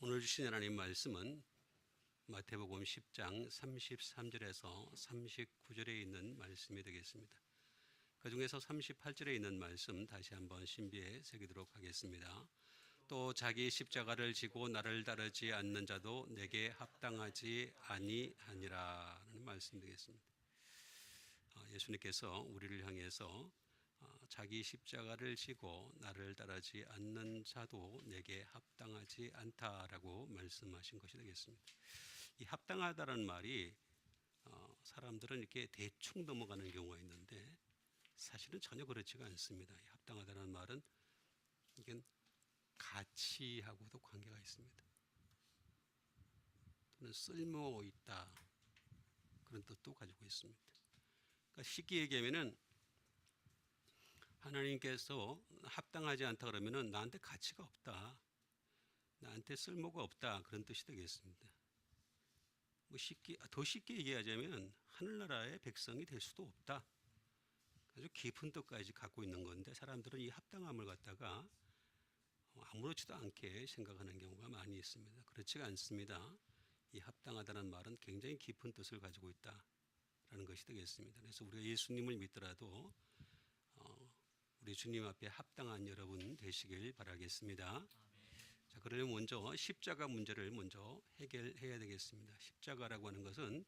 오늘 주신 하나님 말씀은 마태복음 10장 33절에서 39절에 있는 말씀이 되겠습니다. 그 중에서 38절에 있는 말씀 다시 한번 신비에 새기도록 하겠습니다. 또 자기 십자가를 지고 나를 따르지 않는 자도 내게 합당하지 아니하니라 라는 말씀 되겠습니다. 예수님께서 우리를 향해서 자기 십자가를 지고 나를 따르지 않는 자도 내게 합당하지 않다라고 말씀하신 것이 되겠습니다. 이 합당하다는 말이 사람들은 이렇게 대충 넘어가는 경우가 있는데 사실은 전혀 그렇지가 않습니다. 이 합당하다는 말은 이게 가치하고도 관계가 있습니다. 또는 쓸모 있다 그런 뜻도 가지고 있습니다. 그러니까 쉽게 얘기하면은 하나님께서 합당하지 않다 그러면은 나한테 가치가 없다, 나한테 쓸모가 없다 그런 뜻이 되겠습니다. 더 쉽게 얘기하자면 하늘나라의 백성이 될 수도 없다. 아주 깊은 뜻까지 갖고 있는 건데 사람들은 이 합당함을 갖다가 아무렇지도 않게 생각하는 경우가 많이 있습니다. 그렇지가 않습니다. 이 합당하다는 말은 굉장히 깊은 뜻을 가지고 있다라는 것이 되겠습니다. 그래서 우리가 예수님을 믿더라도 우리 주님 앞에 합당한 여러분 되시길 바라겠습니다. 자, 그러면 먼저 십자가 문제를 먼저 해결해야 되겠습니다. 십자가라고 하는 것은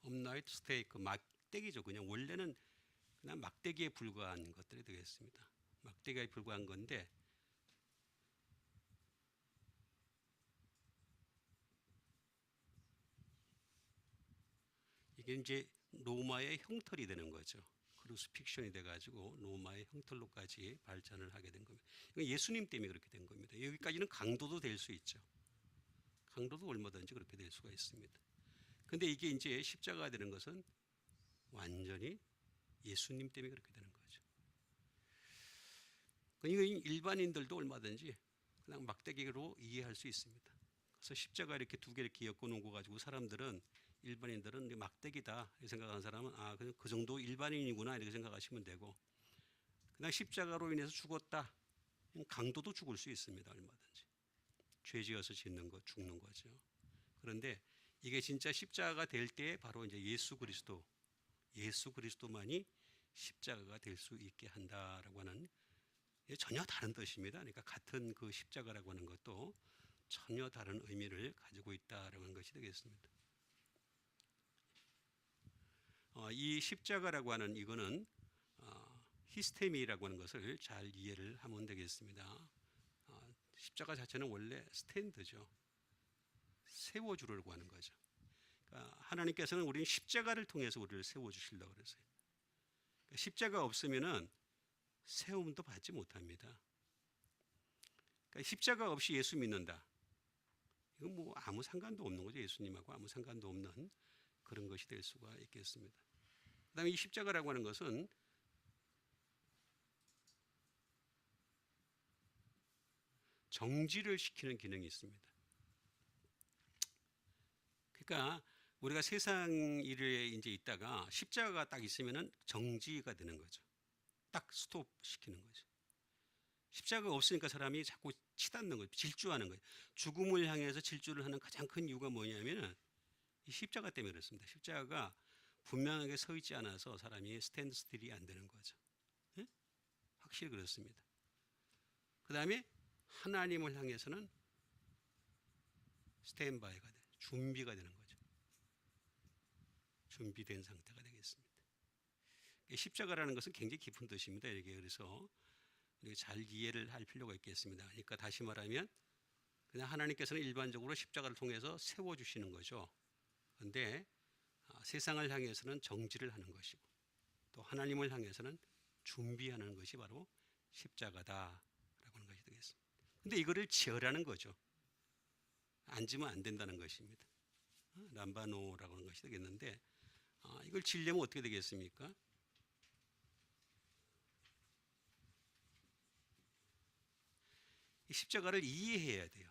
업라이트 스테이크, 막대기죠. 그냥 원래는 그냥 막대기에 불과한 것들이 되겠습니다. 막대기에 불과한 건데 이게 이제 로마의 형틀이 되는 거죠. 크루스픽션이 돼가지고 로마의 형틀로까지 발전을 하게 된 겁니다. 이건 예수님 때문에 그렇게 된 겁니다. 여기까지는 강도도 될 수 있죠. 강도도 얼마든지 그렇게 될 수가 있습니다. 근데 이게 이제 십자가가 되는 것은 완전히 예수님 때문에 그렇게 되는 거죠. 이거 일반인들도 얼마든지 그냥 막대기로 이해할 수 있습니다. 그래서 십자가 이렇게 두 개 이렇게 엮어 놓은 거 가지고 사람들은 일반인들은 막대기다 이렇게 생각하는 사람은 그냥 그 정도 일반인이구나 이렇게 생각하시면 되고, 그냥 십자가로 인해서 죽었다, 강도도 죽을 수 있습니다. 얼마든지 죄지어서 짓는 거 죽는 거죠. 그런데 이게 진짜 십자가가 될 때 바로 이제 예수 그리스도만이 십자가가 될 수 있게 한다라고 하는 전혀 다른 뜻입니다. 그러니까 같은 그 십자가라고 하는 것도 전혀 다른 의미를 가지고 있다라고 하는 것이 되겠습니다. 이 십자가라고 하는 이거는 히스테미라고 하는 것을 잘 이해를 하면 되겠습니다. 십자가 자체는 원래 스탠드죠. 세워주려고 하는 거죠. 그러니까 하나님께서는 우리는 십자가를 통해서 우리를 세워주시려고 그랬어요. 그러니까 십자가 없으면은 세움도 받지 못합니다. 그러니까 십자가 없이 예수 믿는다, 이건 뭐 아무 상관도 없는 거죠. 예수님하고 아무 상관도 없는 그런 것이 될 수가 있겠습니다. 그 다음에 이 십자가라고 하는 것은 정지를 시키는 기능이 있습니다. 그러니까 우리가 세상 일에 이제 있다가 십자가가 딱 있으면은 정지가 되는 거죠. 딱 스톱 시키는 거죠. 십자가가 없으니까 사람이 자꾸 치닫는 거예요. 질주하는 거예요. 죽음을 향해서 질주를 하는 가장 큰 이유가 뭐냐면은 이 십자가 때문에 그렇습니다. 십자가가 분명하게 서 있지 않아서 사람이 스탠드 스틸이 안 되는 거죠. 네? 확실히 그렇습니다. 그 다음에 하나님을 향해서는 스탠바이가 돼, 준비가 되는 거죠. 준비된 상태가 되겠습니다. 십자가라는 것은 굉장히 깊은 뜻입니다. 이게 그래서 잘 이해를 할 필요가 있겠습니다. 그러니까 다시 말하면 그냥 하나님께서는 일반적으로 십자가를 통해서 세워주시는 거죠. 그런데 세상을 향해서는 정지를 하는 것이고 또 하나님을 향해서는 준비하는 것이 바로 십자가다라고 하는 것이 되겠습니다. 그런데 이거를 지으라는 거죠. 앉으면 안 된다는 것입니다. 람바노라고 하는 것이 되겠는데 이걸 지으려면 어떻게 되겠습니까? 이 십자가를 이해해야 돼요.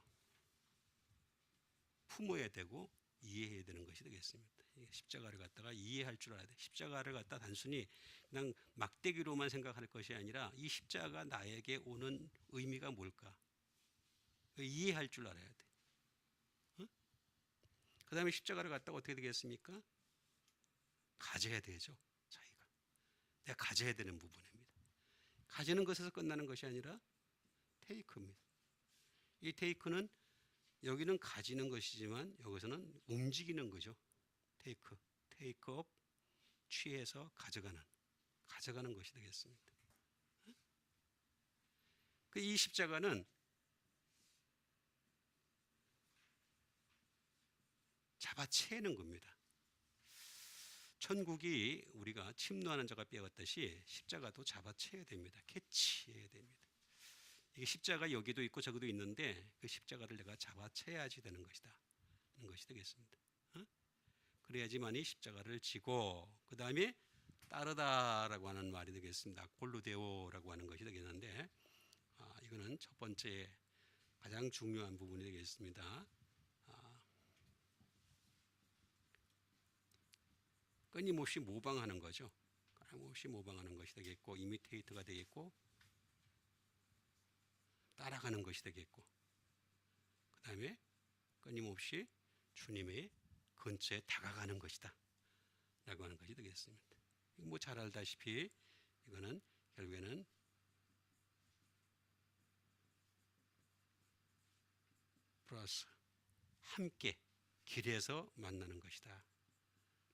품어야 되고 이해해야 되는 것이 되겠습니다. 이 십자가를 갖다가 이해할 줄 알아야 돼. 십자가를 갖다 단순히 그냥 막대기로만 생각할 것이 아니라 이 십자가 나에게 오는 의미가 뭘까? 이해할 줄 알아야 돼. 어? 그 다음에 십자가를 갖다가 어떻게 되겠습니까? 가져야 되죠. 자기가. 내가 가져야 되는 부분입니다. 가지는 것에서 끝나는 것이 아니라 테이크입니다. 이 테이크는 여기는 가지는 것이지만 여기서는 움직이는 거죠. 테이크업, 취해서 가져가는 것이 되겠습니다. 이 십자가는 잡아채는 겁니다. 천국이 우리가 침노하는 자가 빼앗듯이 십자가도 잡아채야 됩니다. 캐치해야 됩니다. 이게 십자가 여기도 있고 저기도 있는데 그 십자가를 내가 잡아채야지 되는 것이다. 하는 것이 되겠습니다. 그래야지만이 십자가를 지고 그 다음에 따르다라고 하는 말이 되겠습니다. 골로데오라고 하는 것이 되겠는데 이거는 첫 번째 가장 중요한 부분이 되겠습니다. 끊임없이 모방하는 거죠. 끊임없이 모방하는 것이 되겠고 이미테이터가 되겠고 따라가는 것이 되겠고 그 다음에 끊임없이 주님의 근처에 다가가는 것이다 라고 하는 것이 되겠습니다. 뭐 잘 알다시피 이거는 결국에는 플러스 함께 길에서 만나는 것이다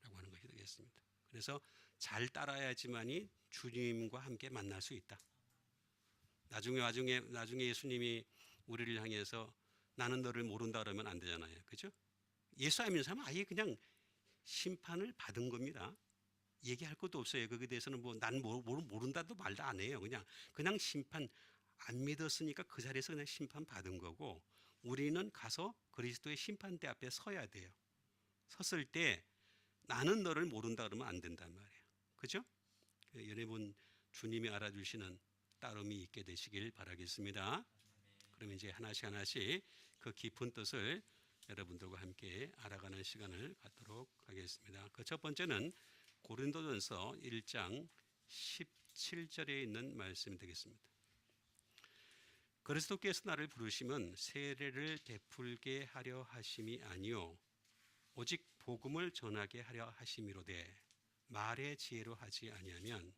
라고 하는 것이 되겠습니다. 그래서 잘 따라야지만이 주님과 함께 만날 수 있다. 나중에 예수님이 우리를 향해서 나는 너를 모른다 그러면 안 되잖아요. 그죠? 예수 안 믿는 사람은 아예 그냥 심판을 받은 겁니다. 얘기할 것도 없어요. 거기에 대해서는 난 모른다도 말도 안 해요. 그냥 심판 안 믿었으니까 그 자리에서 그냥 심판 받은 거고 우리는 가서 그리스도의 심판대 앞에 서야 돼요. 섰을 때 나는 너를 모른다 그러면 안 된단 말이에요. 그죠? 여러분 주님이 알아주시는 따름이 있게 되시길 바라겠습니다. 그러면 이제 하나씩 그 깊은 뜻을 여러분들과 함께 알아가는 시간을 갖도록 하겠습니다. 그 첫 번째는 고린도전서 1장 17절에 있는 말씀이 되겠습니다. 그리스도께서 나를 부르시면 세례를 베풀게 하려 하심이 아니요 오직 복음을 전하게 하려 하심이로되 말의 지혜로 하지 아니하면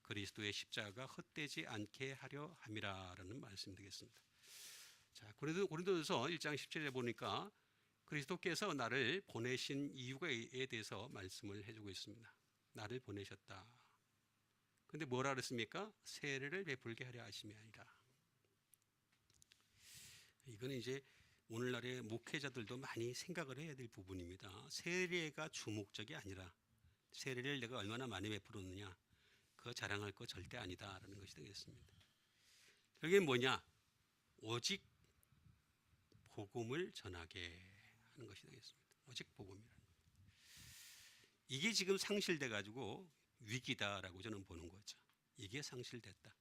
그리스도의 십자가가 헛되지 않게 하려 함이라라는 말씀이 되겠습니다. 자, 고린도전서 1장 17절에 보니까 그리스도께서 나를 보내신 이유에 대해서 말씀을 해주고 있습니다. 나를 보내셨다. 근데 뭐라 그랬습니까? 세례를 베풀게 하려 하심이 아니라. 이거는 이제 오늘날의 목회자들도 많이 생각을 해야 될 부분입니다. 세례가 주목적이 아니라 세례를 내가 얼마나 많이 베풀었느냐 그거 자랑할 거 절대 아니다라는 것이 되겠습니다. 여기 뭐냐? 오직 복음을 전하게 하는 것이 되겠습니다. 오직 복음이라는 것. 이게 지금 상실돼 가지고 위기다라고 저는 보는 거죠. 이게 상실됐다.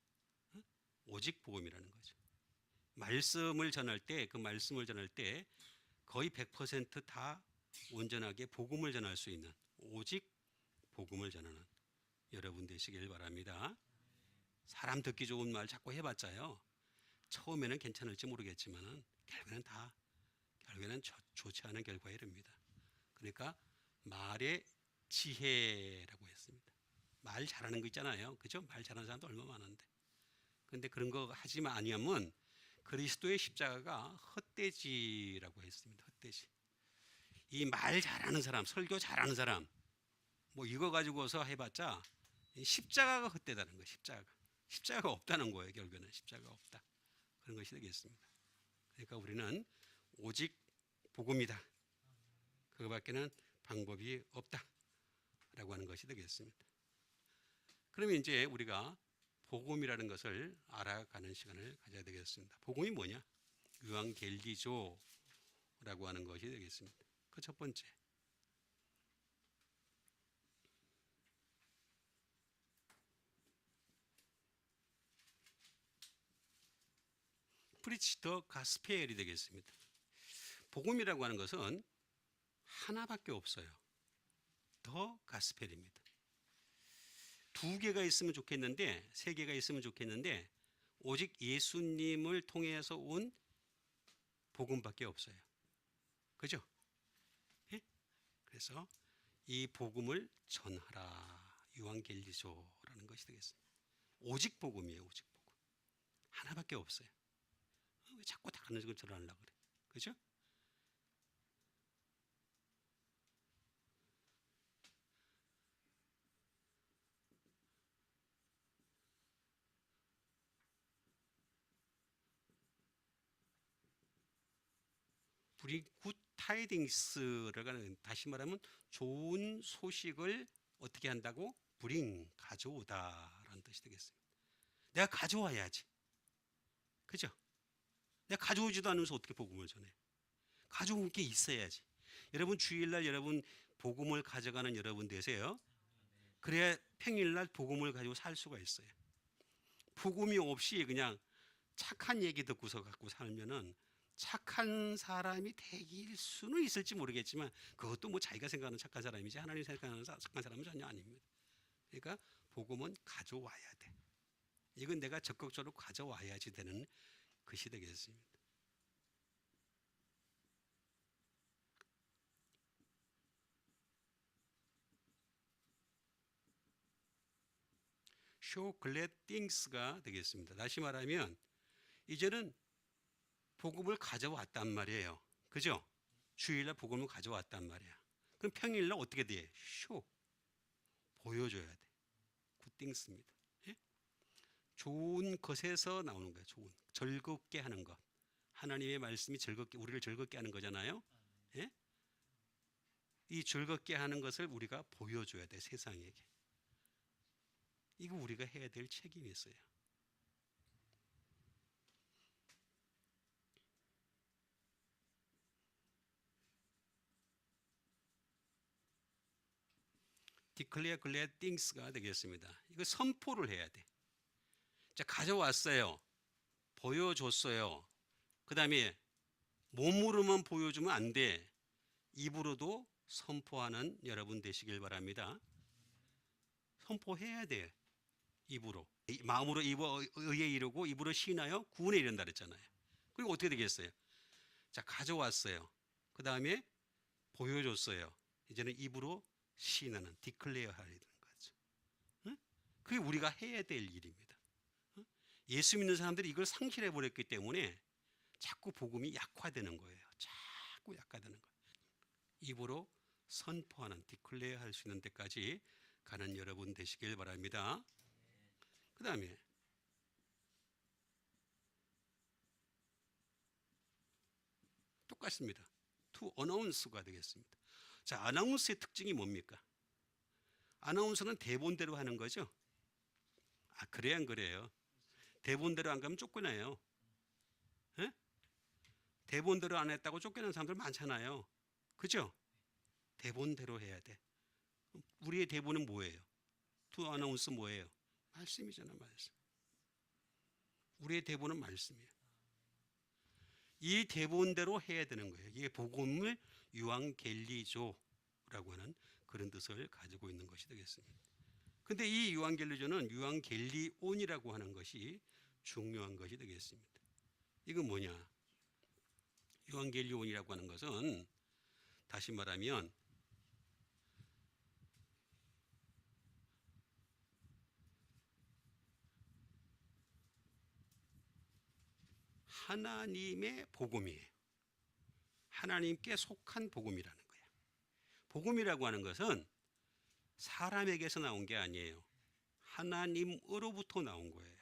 오직 복음이라는 거죠. 말씀을 전할 때 그 말씀을 전할 때 거의 100% 다 온전하게 복음을 전할 수 있는 오직 복음을 전하는 여러분 되시길 바랍니다. 사람 듣기 좋은 말 자꾸 해봤자요. 처음에는 괜찮을지 모르겠지만 결국에는 좋지 않은 결과에 이릅니다. 그러니까 말의 지혜라고 했습니다. 말 잘하는 거 있잖아요. 그죠? 말 잘하는 사람도 얼마나 많은데. 그런데 그런 거 하지만 아니하면 그리스도의 십자가가 헛되지라고 했습니다. 헛되지. 이 말 잘하는 사람, 설교 잘하는 사람, 뭐 이거 가지고서 해봤자 십자가가 헛되다는 거예요. 십자가가 없다는 거예요. 결국에는 십자가가 없다. 그런 것이 되겠습니다. 그러니까 우리는 오직 복음이다. 그거밖에는 방법이 없다라고 하는 것이 되겠습니다. 그러면 이제 우리가 복음이라는 것을 알아가는 시간을 가져야 되겠습니다. 복음이 뭐냐? 유앙겔리조라고 하는 것이 되겠습니다. 그 첫 번째. 프리치 더 가스펠이 되겠습니다. 복음이라고 하는 것은 하나밖에 없어요. 더 가스펠입니다. 두 개가 있으면 좋겠는데, 세 개가 있으면 좋겠는데, 오직 예수님을 통해서 온 복음밖에 없어요. 그죠? 예? 그래서 이 복음을 전하라, 유앙겔리조라는 것이 되겠습니다. 오직 복음이에요. 오직 복음. 하나밖에 없어요. 왜 자꾸 다른 걸 전하려고 그래? 그죠? 브링 굿 타이딩스라고 하는, 다시 말하면 좋은 소식을 어떻게 한다고? 브링, 가져오다라는 뜻이 되겠습니다. 내가 가져와야지. 그죠? 내가 가져오지도 않으면서 어떻게 복음을 전해? 가져온 게 있어야지. 여러분 주일날 여러분 복음을 가져가는 여러분 되세요. 그래야 평일날 복음을 가지고 살 수가 있어요. 복음이 없이 그냥 착한 얘기 듣고서 갖고 살면은 착한 사람이 되길 수는 있을지 모르겠지만 그것도 뭐 자기가 생각하는 착한 사람이지 하나님 생각하는 착한 사람은 전혀 아닙니다. 그러니까 복음은 가져와야 돼. 이건 내가 적극적으로 가져와야지 되는 것이 되겠습니다. show glad things가 되겠습니다. 다시 말하면 이제는 복음을 가져왔단 말이에요. 그죠? 주일날 복음을 가져왔단 말이야. 그럼 평일날 어떻게 돼? 쇼 보여줘야 돼. 굿띵스입니다. 예? 좋은 것에서 나오는 거예요. 좋은 즐겁게 하는 것. 하나님의 말씀이 즐겁게 우리를 즐겁게 하는 거잖아요. 예? 이 즐겁게 하는 것을 우리가 보여줘야 돼 세상에게. 이거 우리가 해야 될 책임이 있어요. declare glad things가 되겠습니다. 이거 선포를 해야 돼. 자, 가져왔어요. 보여줬어요. 그 다음에 몸으로만 보여주면 안 돼. 입으로도 선포하는 여러분 되시길 바랍니다. 선포해야 돼. 입으로. 마음으로 의에 이르고 입으로 시인하여 구원에 이른다 그랬잖아요. 그리고 어떻게 되겠어요? 자, 가져왔어요. 그 다음에 보여줬어요. 이제는 입으로 시인하는 디클레어 하는 거죠. 응? 그게 우리가 해야 될 일입니다. 응? 예수 믿는 사람들이 이걸 상실해 버렸기 때문에 자꾸 복음이 약화되는 거예요. 자꾸 약화되는 거예요. 입으로 선포하는 디클레어 할 수 있는 데까지 가는 여러분 되시길 바랍니다. 그 다음에 똑같습니다. to announce가 되겠습니다. 자, 아나운서의 특징이 뭡니까? 아나운서는 대본대로 하는 거죠. 아, 그래야 안 그래요? 대본대로 안 가면 쫓겨나요. 에? 대본대로 안 했다고 쫓겨나는 사람들 많잖아요. 그죠? 대본대로 해야 돼. 우리의 대본은 뭐예요? to announce 뭐예요? 말씀이잖아, 말씀. 우리의 대본은 말씀이에요. 이 대본대로 해야 되는 거예요. 이게 복음을 유앙겔리조라고 하는 그런 뜻을 가지고 있는 것이 되겠습니다. 근데 이 유앙겔리조는 유앙겔리온이라고 하는 것이 중요한 것이 되겠습니다. 이건 뭐냐? 유앙겔리온이라고 하는 것은 다시 말하면 하나님의 복음이에요. 하나님께 속한 복음이라는 거예요. 복음이라고 하는 것은 사람에게서 나온 게 아니에요. 하나님으로부터 나온 거예요.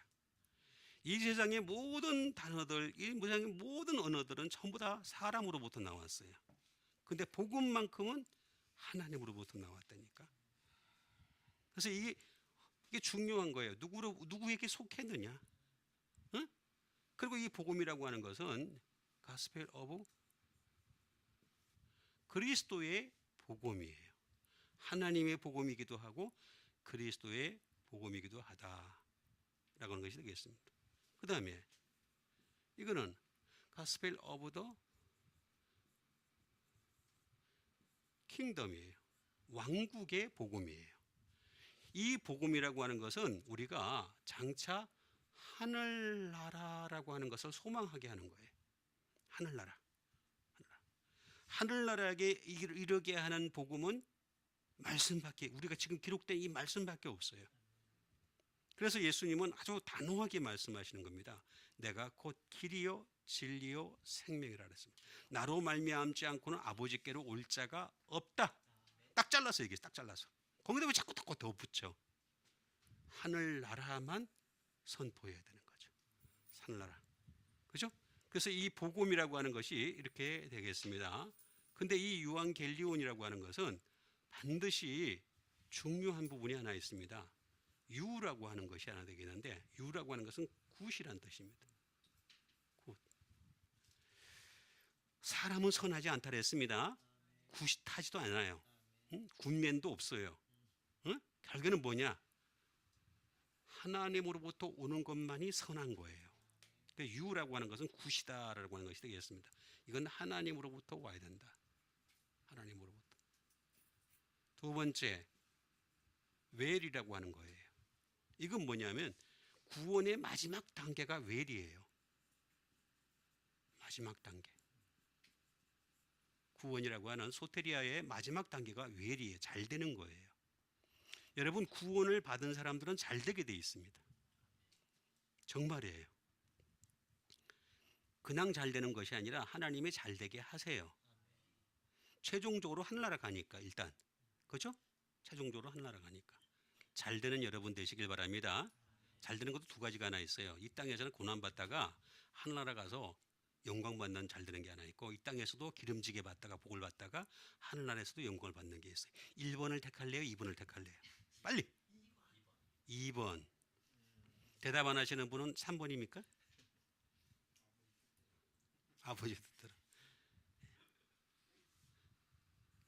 이 세상의 모든 단어들, 이 세상의 모든 언어들은 전부 다 사람으로부터 나왔어요. 근데 복음만큼은 하나님으로부터 나왔다니까. 그래서 이게 중요한 거예요. 누구에게 속했느냐? 응? 그리고 이 복음이라고 하는 것은 가스펠 오브 그리스도의 복음이에요. 하나님의 복음이기도 하고 그리스도의 복음이기도 하다라고 하는 것이 되겠습니다. 그 다음에 이거는 가스펠 오브 더 킹덤이에요. 왕국의 복음이에요. 이 복음이라고 하는 것은 우리가 장차 하늘나라라고 하는 것을 소망하게 하는 거예요. 하늘나라. 하늘나라에 이르게 하는 복음은 말씀밖에, 우리가 지금 기록된 이 말씀밖에 없어요. 그래서 예수님은 아주 단호하게 말씀하시는 겁니다. 내가 곧 길이요 진리요 생명이라 그랬습니다. 나로 말미암지 않고는 아버지께로 올 자가 없다. 딱 잘라서 얘기해요. 딱 잘라서. 거기다 왜 자꾸 더 붙여? 하늘나라만 선포해야 되는 거죠. 하늘나라. 그죠? 그래서 이 복음이라고 하는 것이 이렇게 되겠습니다. 근데 이 유앙겔리온이라고 하는 것은 반드시 중요한 부분이 하나 있습니다. 유라고 하는 것이 하나 되겠는데, 유라고 하는 것은 굿이란 뜻입니다. 굿. 사람은 선하지 않다 그랬습니다. 굿이 타지도 않아요. 굿면도 없어요. 결국에는 뭐냐? 하나님으로부터 오는 것만이 선한 거예요. 그러니까 유라고 하는 것은 굿이다라고 하는 것이 되겠습니다. 이건 하나님으로부터 와야 된다. 하나님으로부터. 두 번째, 웰이라고 하는 거예요. 이건 뭐냐면 구원의 마지막 단계가 웰이에요. 마지막 단계. 구원이라고 하는 소테리아의 마지막 단계가 웰이에요. 잘 되는 거예요. 여러분, 구원을 받은 사람들은 잘 되게 돼 있습니다. 정말이에요. 그냥 잘 되는 것이 아니라 하나님이 잘 되게 하세요. 최종적으로 하늘나라 가니까 일단. 그죠? 최종적으로 하늘나라 가니까. 잘 되는 여러분 되시길 바랍니다. 잘 되는 것도 두 가지가 하나 있어요. 이 땅에서는 고난받다가 하늘나라 가서 영광 받는 잘 되는 게 하나 있고, 이 땅에서도 기름지게 받다가 복을 받다가 하늘나라에서도 영광을 받는 게 있어요. 1번을 택할래요? 2번을 택할래요? 빨리. 2번. 대답 안 하시는 분은 3번입니까? 아버지 뜻대로.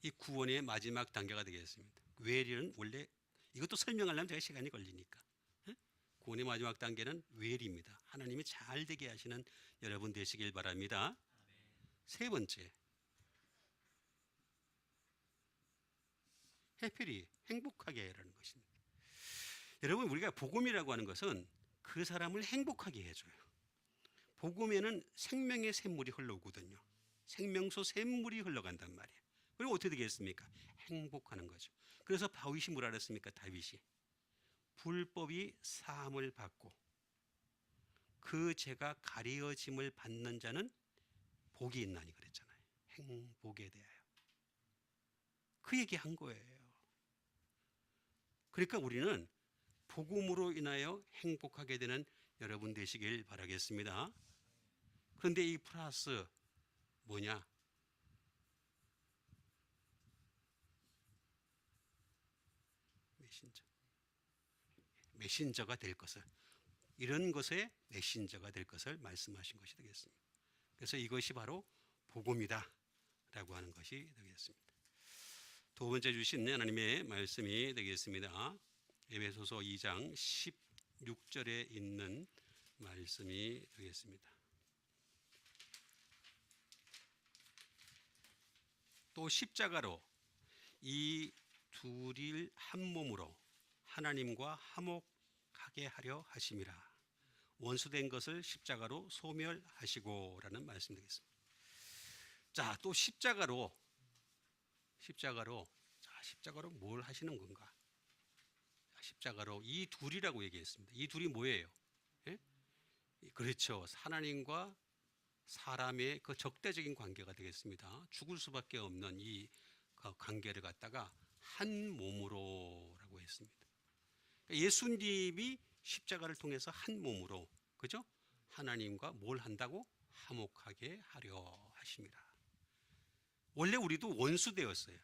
이 구원의 마지막 단계가 되겠습니다. 웰은 원래 이것도 설명하려면 제가 시간이 걸리니까. 구원의 마지막 단계는 웰입니다. 하나님이 잘 되게 하시는 여러분 되시길 바랍니다. 세 번째, 해피리, 행복하게라는 것입니다. 여러분, 우리가 복음이라고 하는 것은 그 사람을 행복하게 해줘요. 복음에는 생명의 샘물이 흘러오거든요. 생명수 샘물이 흘러간단 말이에요. 그리고 어떻게 되겠습니까? 행복하는 거죠. 그래서 다윗이 뭐라 그랬습니까? 다윗이 불법이 사함을 받고 그 죄가 가려짐을 받는 자는 복이 있나니 그랬잖아요. 행복에 대하여. 그 얘기한 거예요. 그러니까 우리는 복음으로 인하여 행복하게 되는 여러분 되시길 바라겠습니다. 그런데 이 플러스 뭐냐? 메신저가 될 것을, 이런 것에 메신저가 될 것을 말씀하신 것이 되겠습니다. 그래서 이것이 바로 복음이다 라고 하는 것이 되겠습니다. 두 번째 주신 하나님의 말씀이 되겠습니다. 에베소서 2장 16절에 있는 말씀이 되겠습니다. 또 십자가로 이 둘을 한 몸으로 하나님과 화목하게 하려 하심이라. 원수된 것을 십자가로 소멸하시고라는 말씀 되겠습니다. 자, 또 십자가로 뭘 하시는 건가? 십자가로 이 둘이라고 얘기했습니다. 이 둘이 뭐예요? 예? 그렇죠. 하나님과 사람의 그 적대적인 관계가 되겠습니다. 죽을 수밖에 없는 이 관계를 갖다가 한 몸으로라고 했습니다. 예수님이 십자가를 통해서 한 몸으로, 그죠? 하나님과 뭘 한다고? 화목하게 하려 하심이라. 원래 우리도 원수 되었어요.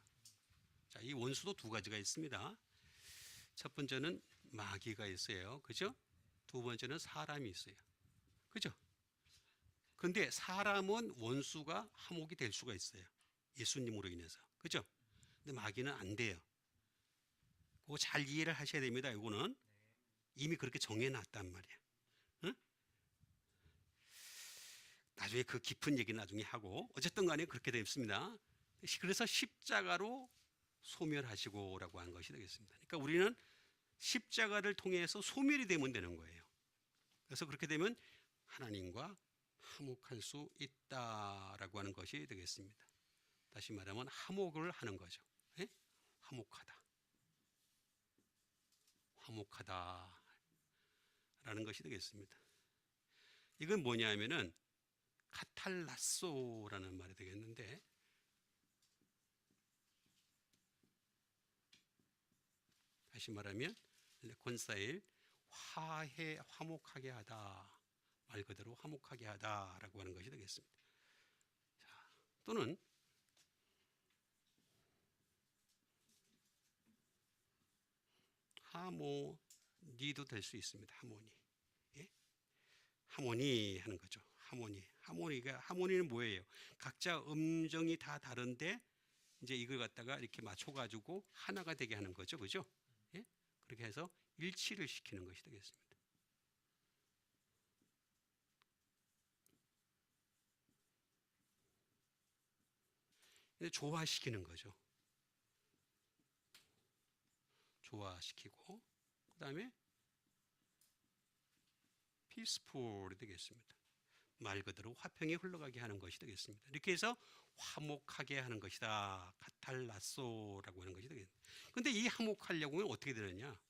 자, 이 원수도 두 가지가 있습니다. 첫 번째는 마귀가 있어요. 그죠? 두 번째는 사람이 있어요. 그죠? 그런데 사람은 원수가 화목이 될 수가 있어요. 예수님으로 인해서. 그죠? 근데 마귀는 안 돼요. 그거 잘 이해를 하셔야 됩니다. 이거는 이미 그렇게 정해놨단 말이에요. 응? 나중에 그 깊은 얘기는 나중에 하고, 어쨌든 간에 그렇게 되어 있습니다. 그래서 십자가로 소멸하시고라고 하는 것이 되겠습니다. 그러니까 우리는 십자가를 통해서 소멸이 되면 되는 거예요. 그래서 그렇게 되면 하나님과 화목할 수 있다라고 하는 것이 되겠습니다. 다시 말하면 화목을 하는 거죠. 예? 화목하다. 화목하다라는 것이 되겠습니다. 이건 뭐냐면은 카탈라소라는 말이 되겠는데, 다시 말하면 레콘사일, 화목하게 하다, 말 그대로 화목하게 하다라고 하는 것이 되겠습니다. 자, 또는 하모니도 될 수 있습니다. 하모니. 예? 하모니 하는 거죠. 하모니는 뭐예요? 각자 음정이 다 다른데 이제 이걸 갖다가 이렇게 맞춰가지고 하나가 되게 하는 거죠, 그죠? 예? 그렇게 해서 일치를 시키는 것이 되겠습니다. 조화시키는 거죠. 조화시키고, 그 다음에 peaceful이 되겠습니다. 말 그대로 화평이 흘러가게 하는 것이 되겠습니다. 이렇게 해서 화목하게 하는 것이다. 카탈라소라고 하는 것이 되겠습니다. 그런데 이 화목하려면 어떻게 되느냐?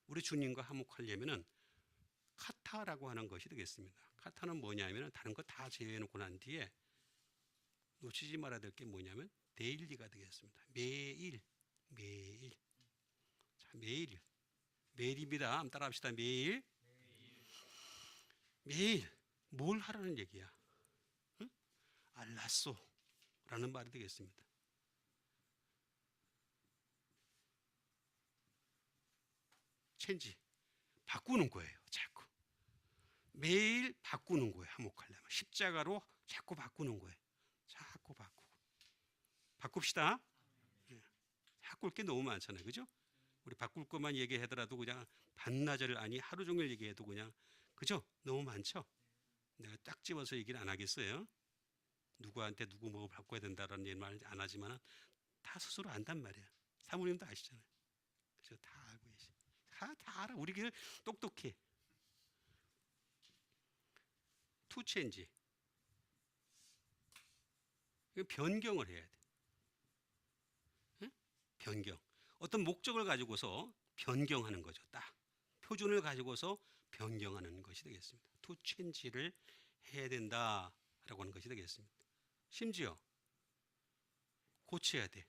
우리 주님과 화목하려면은 카타라고 하는 것이 되겠습니다. 카타는 뭐냐면은 다른 거 다 제외해 놓고 난 뒤에 놓치지 말아야 될 게 뭐냐면 데일리가 되겠습니다. 매일. 자, 매일입니다. 한번 따라합시다. 매일 뭘 하라는 얘기야? 응? 알라소라는 말이 되겠습니다. 체인지, 바꾸는 거예요. 자꾸 매일 바꾸는 거예요. 화목하려면 십자가로 자꾸 바꾸는 거예요. 자꾸 바꿉시다. 예. 바꿀 게 너무 많잖아요, 그죠? 우리 바꿀 것만 얘기하더라도 그냥 반나절 아니 하루 종일 얘기해도 그냥, 그죠? 너무 많죠. 내가 딱 집어서 얘기를 안 하겠어요. 누구한테 누구 뭐 바꿔야 된다라는 말 안 하지만 다 스스로 안단 말이야. 사모님도 아시잖아요. 그죠? 다 알고 계시. 다 알아. 우리 길 똑똑해. 투 체인지. 변경을 해야 돼. 응? 변경. 어떤 목적을 가지고서 변경하는 거죠. 딱 표준을 가지고서 변경하는 것이 되겠습니다. 투 체인지를 해야 된다라고 하는 것이 되겠습니다. 심지어 고쳐야 돼.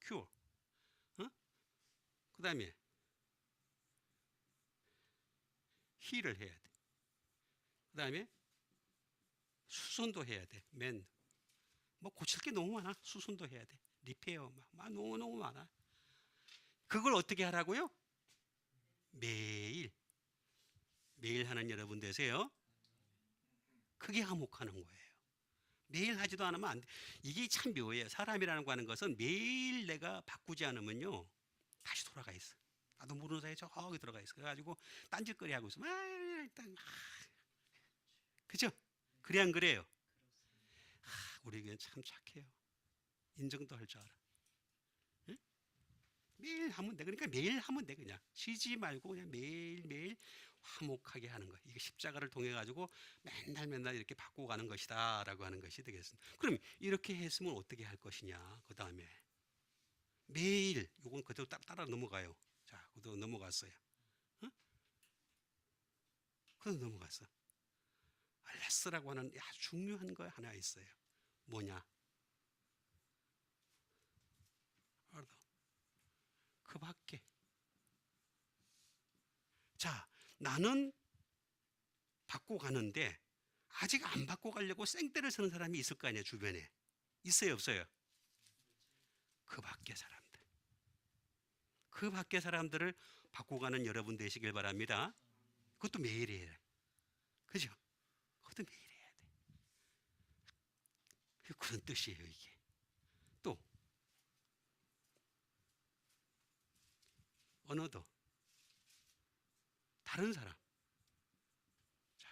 큐어. 그 다음에 힐을 해야 돼. 그 다음에 수선도 해야 돼. 뭐 고칠 게 너무 많아. 수선도 해야 돼. 리페어 막 너무 많아. 그걸 어떻게 하라고요? 매일 하는 여러분 되세요. 그게 화목하는 거예요. 매일 하지도 않으면 안 돼. 이게 참 묘해요. 사람이라는 거 하는 것은 매일 내가 바꾸지 않으면요 다시 돌아가 있어. 나도 모르는 사이에 저기 들어가 있어. 그래가지고 딴짓거리 하고 있어. 그죠? 그래 안 그래요? 우리 교회는 참 착해요. 인정도 할 줄 알아. 응? 매일 하면 돼. 그러니까 매일 하면 돼. 그냥 쉬지 말고 그냥 매일 화목하게 하는 거. 이게 십자가를 통해 가지고 맨날 이렇게 바꾸고 가는 것이다라고 하는 것이 되겠습니다. 그럼 이렇게 했으면 어떻게 할 것이냐? 그 다음에 매일 요건 그대로 따라 넘어가요. 자, 그대로 넘어갔어요. 응? 그대로 넘어갔어. 알라스라고 하는 아주 중요한 거 하나 있어요. 뭐냐? 그 밖에. 자, 나는 받고 가는데 아직 안 받고 가려고 생떼를 쓰는 사람이 있을 거 아니에요, 주변에. 있어요, 없어요? 그 밖에 사람들. 그 밖에 사람들을 받고 가는 여러분 되시길 바랍니다. 그것도 매일 해야 돼. 그죠? 그것도 매일 해야 돼. 그런 뜻이에요, 이게. 또 언어도 다른 사람. 자,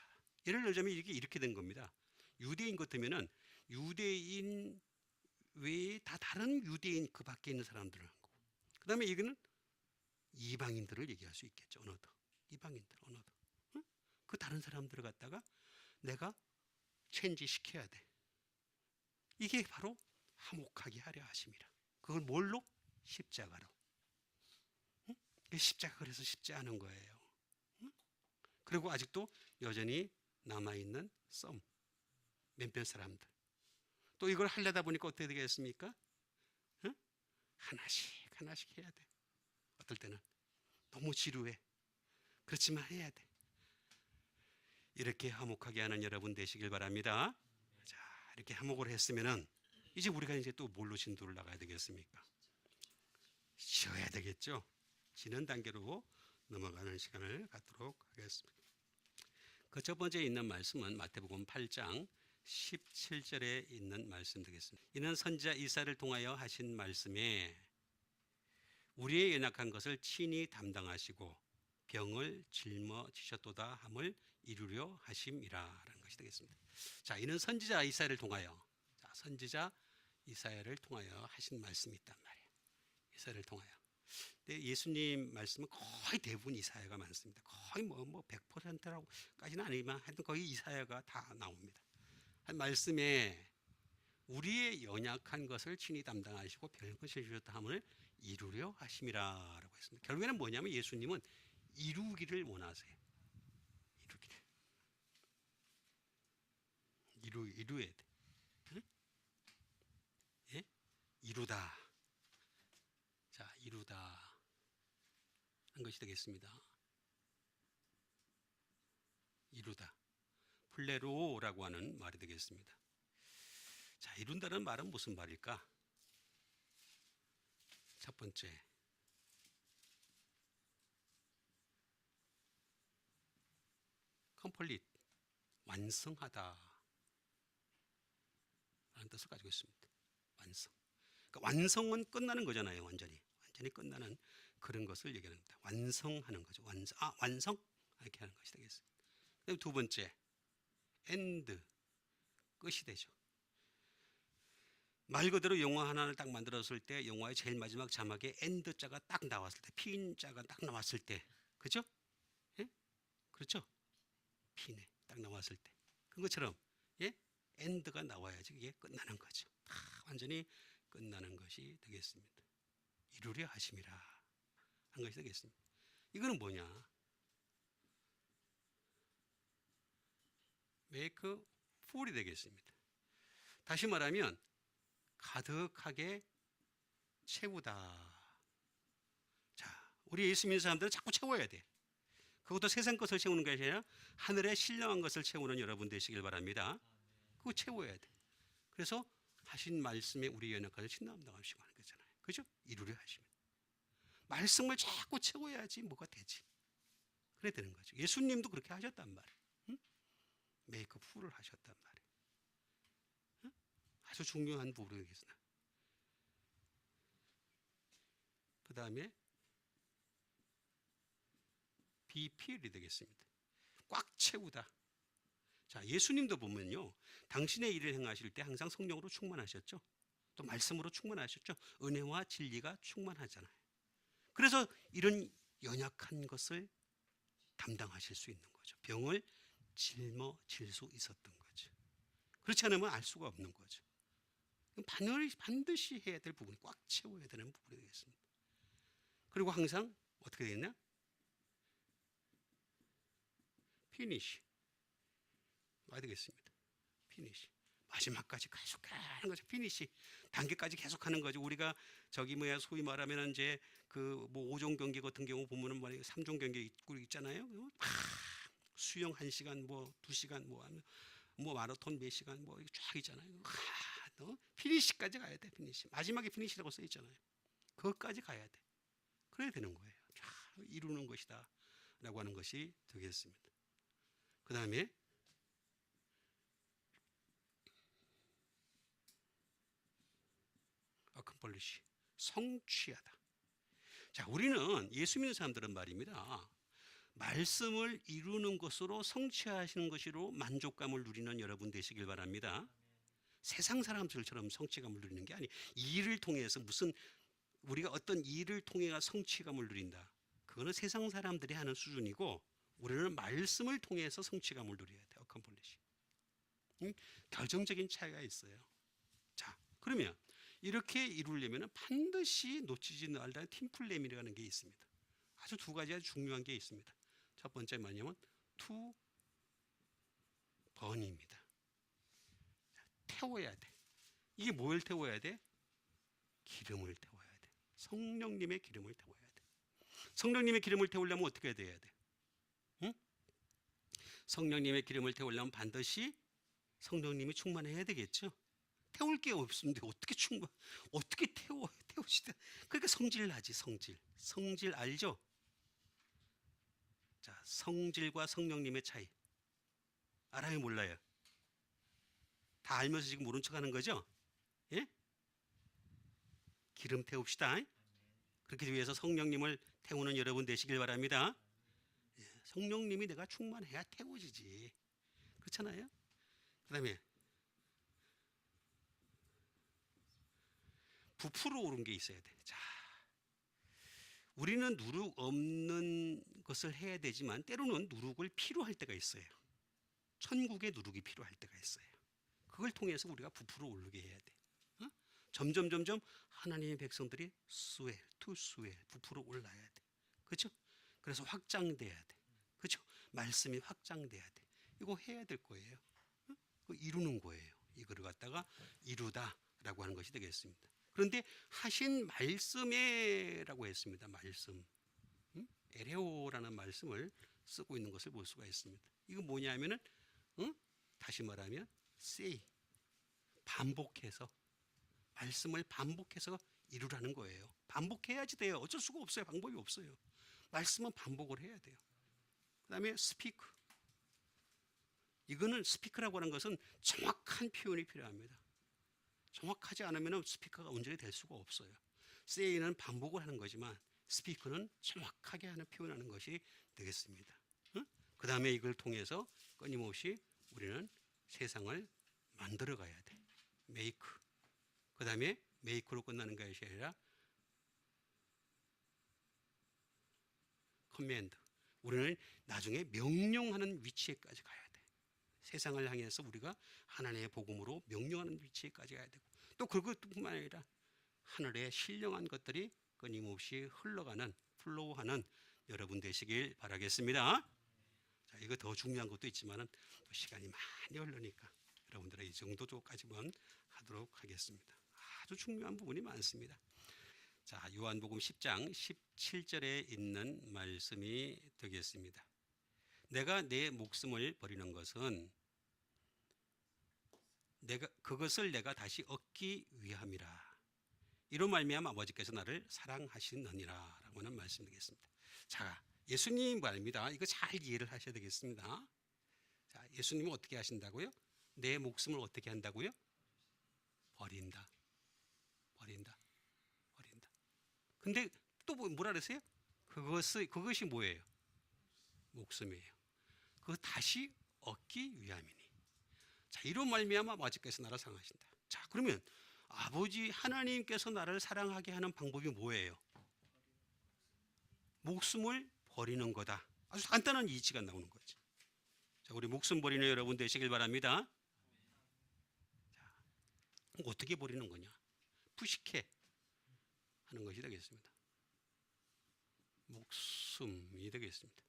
예를 들자면 이렇게 된 겁니다. 유대인 같으면은 유대인 외에 다 다른 유대인 그 밖에 있는 사람들을 한 거고, 그 다음에 이거는 이방인들을 얘기할 수 있겠죠. 언어도 이방인들 언어도 응? 그 다른 사람들을 갖다가 내가 체인지 시켜야 돼. 이게 바로 화목하게 하려 하심이라. 그걸 뭘로? 십자가로. 응? 십자가 그래서 쉽지 않은 거예요. 응? 그리고 아직도 여전히 남아있는 썸 몇몇 사람들. 또 이걸 하려다 보니까 어떻게 되겠습니까? 응? 하나씩 하나씩 해야 돼. 어떨 때는 너무 지루해. 그렇지만 해야 돼. 이렇게 화목하게 하는 여러분 되시길 바랍니다. 자, 이렇게 화목을 했으면은 이제 우리가 이제 또 뭘로 진도를 나가야 되겠습니까? 쉬어야 되겠죠. 쉬는 단계로 넘어가는 시간을 갖도록 하겠습니다. 그 첫 번째 있는 말씀은 마태복음 8장 17절에 있는 말씀 되겠습니다. 이는 선지자 이사야를 통하여 하신 말씀에 우리의 연약한 것을 친히 담당하시고 병을 짊어지셨도다 함을 이루려 하심이라라는 것이 되겠습니다. 자, 이는 선지자 이사야를 통하여, 자, 선지자 이사야를 통하여 하신 말씀이 있단 말이에요. 이사야를 통하여. 근데 예수님 말씀은 거의 대부분 이사야가 많습니다. 거의 뭐 100%라고까지는 아니지만 하여튼 거의 이사야가 다 나옵니다. 한 말씀에 우리의 연약한 것을 친히 담당하시고 병을 짊어지셨다 함을 이루려 하심이라라고 했습니다. 결국에는 뭐냐면 예수님은 이루기를 원하세요. 이루어야 돼. 응? 예? 이루다. 자, 이루다 한 것이 되겠습니다. 이루다. 플레로라고 하는 말이 되겠습니다. 자, 이룬다는 말은 무슨 말일까? 첫 번째, complete, 완성하다 라는 뜻을 가지고 있습니다. 완성. 그러니까 완성은 끝나는 거잖아요. 완전히 끝나는 그런 것을 얘기합니다. 완성하는 거죠. 완성? 이렇게 하는 것이 되겠습니다. 그다음 두 번째, end, 끝이 되죠. 말 그대로 영화 하나를 딱 만들었을 때 영화의 제일 마지막 자막에 end 자가 딱 나왔을 때, 핀 자가 딱 나왔을 때, 그죠? 예? 그렇죠? 핀에 딱 나왔을 때, 그것처럼 예? end가 나와야지 이게 끝나는 거죠. 다 완전히 끝나는 것이 되겠습니다. 이루려 하심이라 한 것이 되겠습니다. 이거는 뭐냐? make full이 되겠습니다. 다시 말하면 가득하게 채우다. 자, 우리 예수 믿는 사람들은 자꾸 채워야 돼. 그것도 세상 것을 채우는 것이 아니라 하늘의 신령한 것을 채우는 여러분 되시길 바랍니다. 그거 채워야 돼. 그래서 하신 말씀에 우리 연약함을 친남당하시고 하는 거잖아요. 그죠? 이루려 하시면. 말씀을 자꾸 채워야지 뭐가 되지. 그래 되는 거죠. 예수님도 그렇게 하셨단 말이에요. 응? 메이크업 풀을 하셨단 말이에요. 응? 아주 중요한 부분이겠으나. 그 다음에 BPL이 되겠습니다. 꽉 채우다. 자, 예수님도 보면요, 당신의 일을 행하실 때 항상 성령으로 충만하셨죠. 또 말씀으로 충만하셨죠. 은혜와 진리가 충만하잖아요. 그래서 이런 연약한 것을 담당하실 수 있는 거죠. 병을 짊어질 수 있었던 거죠. 그렇지 않으면 알 수가 없는 거죠. 반드시 해야 될 부분이 꽉 채워야 되는 부분이 되겠습니다. 그리고 항상 어떻게 되겠냐? 피니시. 와야 되겠습니다. 피니시. 마지막까지 계속하는 거죠. 피니시. 단계까지 계속하는 거죠. 우리가 저기 뭐야 소위 말하면 이제 그 뭐 5종 경기 같은 경우 보면은 말이에요. 3종 경기 있잖아요. 수영 1시간 뭐 2시간 뭐 마라톤 몇 시간 뭐 쫙 있잖아요. 너 피니시까지 가야 돼. 피니시. 마지막에 피니시라고 써 있잖아요. 그것까지 가야 돼. 그래야 되는 거예요. 이루는 것이다 라고 하는 것이 되겠습니다. 그 다음에 accomplish, 성취하다. 자, 우리는 예수 믿는 사람들은 말입니다. 말씀을 이루는 것으로 성취하시는 것으로 만족감을 누리는 여러분 되시길 바랍니다. 세상 사람들처럼 성취감을 누리는 게 아니, 일을 통해서 무슨 우리가 어떤 일을 통해 성취감을 누린다. 그거는 세상 사람들이 하는 수준이고 우리는 말씀을 통해서 성취감을 누려야 돼요. accomplish. 결정적인 차이가 있어요. 자, 그러면 이렇게 이루려면 반드시 놓치지 말라는 팀플레임이라는 게 있습니다. 아주 두 가지 아주 중요한 게 있습니다. 첫 번째 뭐냐면 to burn입니다. 태워야 돼. 이게 뭘 태워야 돼? 기름을 태워야 돼. 성령님의 기름을 태워야 돼. 성령님의 기름을 태우려면 어떻게 돼야 돼? 응? 성령님의 기름을 태우려면 반드시 성령님이 충만해야 되겠죠. 태울 게 없는데 어떻게 태우시다. 그러니까 성질 나지, 성질. 성질 알죠? 자, 성질과 성령님의 차이. 알아요, 몰라요? 다 알면서 지금 모른 척 하는 거죠? 예? 기름 태웁시다. 그렇게 위해서 성령님을 태우는 여러분 되시길 바랍니다. 예, 성령님이 내가 충만해야 태워지지. 그렇잖아요? 그 다음에 부풀어 오른 게 있어야 돼. 자, 우리는 누룩 없는 것을 해야 되지만 때로는 누룩을 필요할 때가 있어요. 천국의 누룩이 필요할 때가 있어요. 그걸 통해서 우리가 부풀어 오르게 해야 돼. 어? 점점 하나님의 백성들이 부풀어 올라야 돼. 그렇죠? 그래서 확장돼야 돼. 그렇죠? 말씀이 확장돼야 돼. 이거 해야 될 거예요. 어? 이루는 거예요. 이거를 갖다가 이루다라고 하는 것이 되겠습니다. 그런데 하신 말씀에라고 했습니다. 말씀. 에레오라는 말씀을 쓰고 있는 것을 볼 수가 있습니다. 이거 뭐냐면은 다시 말하면 say 반복해서 말씀을 반복해서 이루라는 거예요. 반복해야지 돼요. 어쩔 수가 없어요. 방법이 없어요. 말씀은 반복을 해야 돼요. 그 다음에 speak. 이거는 스피크라고 하는 것은 정확한 표현이 필요합니다. 정확하지 않으면 스피커가 온전히 될 수가 없어요. say는 반복을 하는 거지만 스피커는 정확하게 하는 표현하는 것이 되겠습니다. 그 다음에 이걸 통해서 끊임없이 우리는 세상을 만들어 가야 돼. make. 그 다음에 make로 끝나는 것이 아니라 command. 우리는 나중에 명령하는 위치에까지 가야 돼. 세상을 향해서 우리가 하나님의 복음으로 명령하는 위치에까지 가야 되고 또 그것뿐만 아니라 하늘에 신령한 것들이 끊임없이 흘러가는 플로우하는 여러분 되시길 바라겠습니다. 자, 이거 더 중요한 것도 있지만은 시간이 많이 흐르니까 여러분들의 이 정도까지만 하도록 하겠습니다. 아주 중요한 부분이 많습니다. 자, 요한복음 10장 17절에 있는 말씀이 되겠습니다. 내가 내 목숨을 버리는 것은 그것을 내가 다시 얻기 위함이라. 이로 말미암아 아버지께서 나를 사랑하시느니라 라고 하는 말씀이겠습니다. 자, 예수님 말입니다. 이거 잘 이해를 하셔야 되겠습니다. 자, 예수님은 어떻게 하신다고요? 내 목숨을 어떻게 한다고요? 버린다. 근데 또 뭐라 그랬어요? 그것이 뭐예요? 목숨이에요. 그거 다시 얻기 위함이니. 자, 이런 말미암아 아버지께서 나를 사랑하신다. 자, 그러면 아버지 하나님께서 나를 사랑하게 하는 방법이 뭐예요? 목숨을 버리는 거다. 아주 간단한 이치가 나오는 거죠. 자, 우리 목숨 버리는 여러분 되시길 바랍니다. 자, 어떻게 버리는 거냐? 푸시케 하는 것이 되겠습니다. 목숨이 되겠습니다.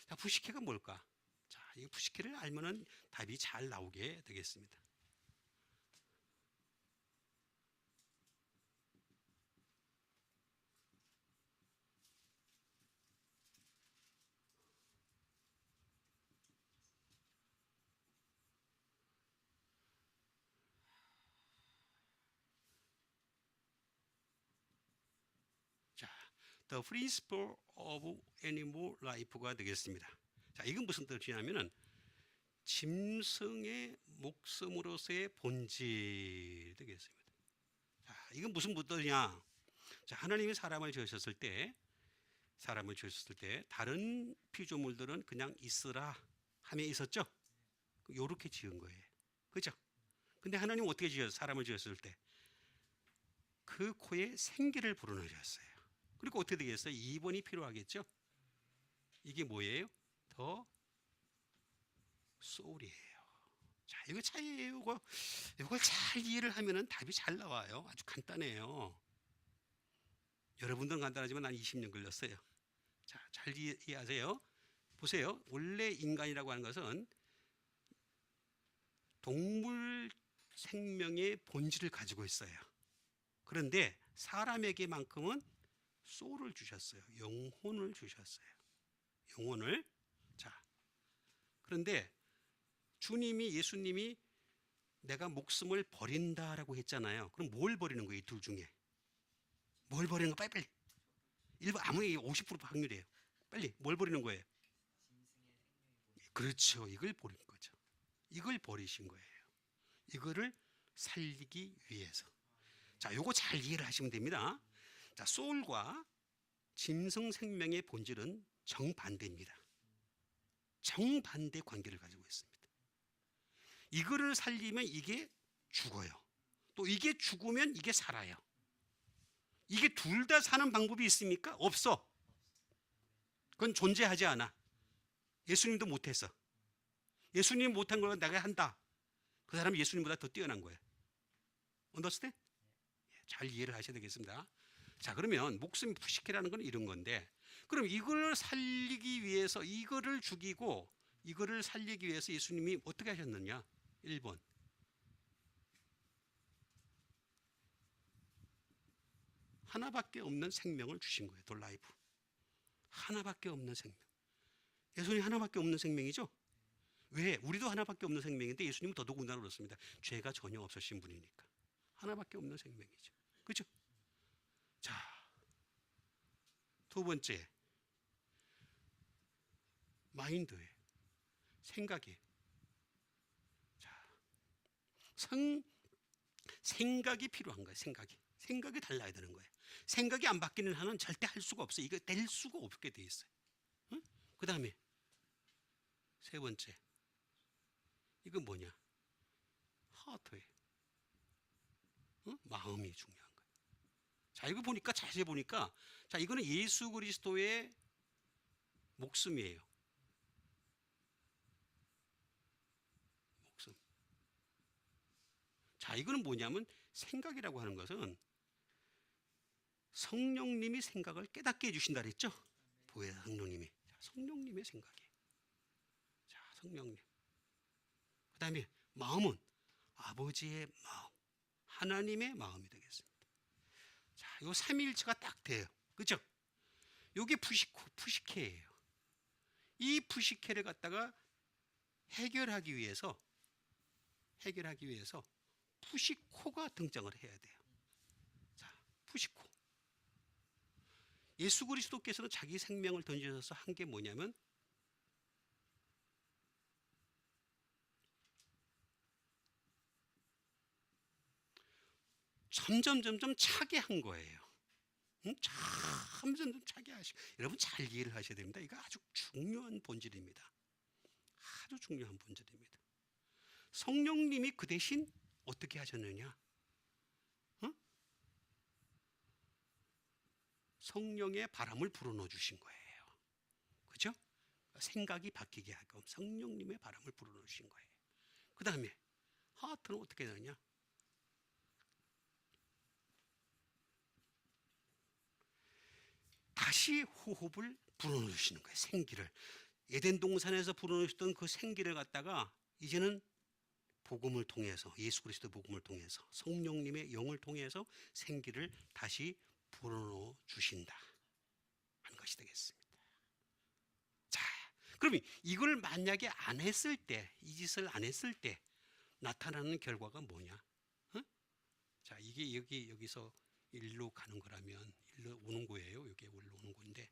자, 푸시케가 뭘까? 자, 이 푸시케를 알면은 답이 잘 나오게 되겠습니다. The principle of animal life가 되겠습니다. 자, 이건 무슨 뜻이냐면은 짐승의 목숨으로서의 본질 되겠습니다. 자, 이건 무슨 뜻이냐? 자, 하나님이 사람을 지으셨을 때 다른 피조물들은 그냥 있으라 함에 있었죠. 요렇게 지은 거예요. 그죠? 근데 하나님 어떻게 지었어요? 사람을 지었을 때 그 코에 생기를 불어넣으셨어요. 그리고 어떻게 되겠어요? 2번이 필요하겠죠? 이게 뭐예요? 더 소울이에요. 자, 이거 차이예요. 이걸 잘 이해를 하면은 답이 잘 나와요. 아주 간단해요. 여러분들은 간단하지만 난 20년 걸렸어요. 자, 잘 이해하세요. 보세요. 원래 인간이라고 하는 것은 동물 생명의 본질을 가지고 있어요. 그런데 사람에게만큼은 소울을 주셨어요. 영혼을 주셨어요. 영혼을. 자, 그런데 예수님이 내가 목숨을 버린다라고 했잖아요. 그럼 뭘 버리는 거예요? 이 둘 중에. 뭘 버리는 거 빨리. 일반 아무리 50% 확률이에요. 빨리 뭘 버리는 거예요? 그렇죠. 이걸 버린 거죠. 이걸 버리신 거예요. 이거를 살리기 위해서. 자, 요거 잘 이해를 하시면 됩니다. 자, 소울과 짐승 생명의 본질은 정반대입니다. 정반대 관계를 가지고 있습니다. 이거를 살리면 이게 죽어요. 또 이게 죽으면 이게 살아요. 이게 둘 다 사는 방법이 있습니까? 없어. 그건 존재하지 않아. 예수님도 못했어. 예수님 못한 걸 내가 한다. 그 사람이 예수님보다 더 뛰어난 거예요. 언더스탠? 잘 이해를 하셔야 되겠습니다. 자, 그러면 목숨이 푸시케라는 건 이런 건데, 그럼 이걸 살리기 위해서 이거를 죽이고 이거를 살리기 위해서 예수님이 어떻게 하셨느냐? 1번. 하나밖에 없는 생명을 주신 거예요. 더 라이프. 하나밖에 없는 생명. 예수님 하나밖에 없는 생명이죠? 왜? 우리도 하나밖에 없는 생명인데 예수님은 더더군다나 그렇습니다. 죄가 전혀 없으신 분이니까. 하나밖에 없는 생명이죠. 그렇죠? 자, 두 번째. 마인드예요. 생각이에요. 자, 생각이 필요한 거예요. 생각이 달라야 되는 거예요. 생각이 안 바뀌는 한은 절대 할 수가 없어요. 이거 될 수가 없게 돼 있어요. 응? 그 다음에 세 번째. 이건 뭐냐? 하트예요. 응? 마음이 중요한 거예요. 자, 이거 보니까 자세히 보니까, 자, 이거는 예수 그리스도의 목숨이에요. 목숨. 자, 이거는 뭐냐면 생각이라고 하는 것은 성령님이 생각을 깨닫게 해주신다 그랬죠? 보혜사 성령님이. 자, 성령님의 생각이에요. 자, 성령님. 그 다음에 마음은 아버지의 마음, 하나님의 마음이 되겠습니다. 자, 요 삼위일체가 딱 돼요. 그죠? 요게 푸시케예요. 이 푸시케를 갖다가 해결하기 위해서 푸시코가 등장을 해야 돼요. 자, 푸시코. 예수 그리스도께서는 자기 생명을 던지셔서 한 게 뭐냐면 점점 차게 한 거예요. 점점 차게 하시고, 여러분 잘 이해를 하셔야 됩니다. 이거 아주 중요한 본질입니다. 아주 중요한 본질입니다. 성령님이 그 대신 어떻게 하셨느냐? 성령의 바람을 불어넣어 주신 거예요. 그죠? 생각이 바뀌게 하고 성령님의 바람을 불어넣어 주신 거예요. 그 다음에 하트는 어떻게 되느냐? 다시 호흡을 불어넣어 주시는 거예요. 생기를. 에덴 동산에서 불어넣어 주셨던 그 생기를 갖다가 이제는 복음을 통해서, 예수 그리스도 복음을 통해서, 성령님의 영을 통해서 생기를 다시 불어넣어 주신다 하는 것이 되겠습니다. 자, 그러면 이걸 만약에 안 했을 때, 이 짓을 안 했을 때 나타나는 결과가 뭐냐? 자, 이게 여기서 일로 가는 거라면 일로 오는 거예요. 여기 올라 오는 건데,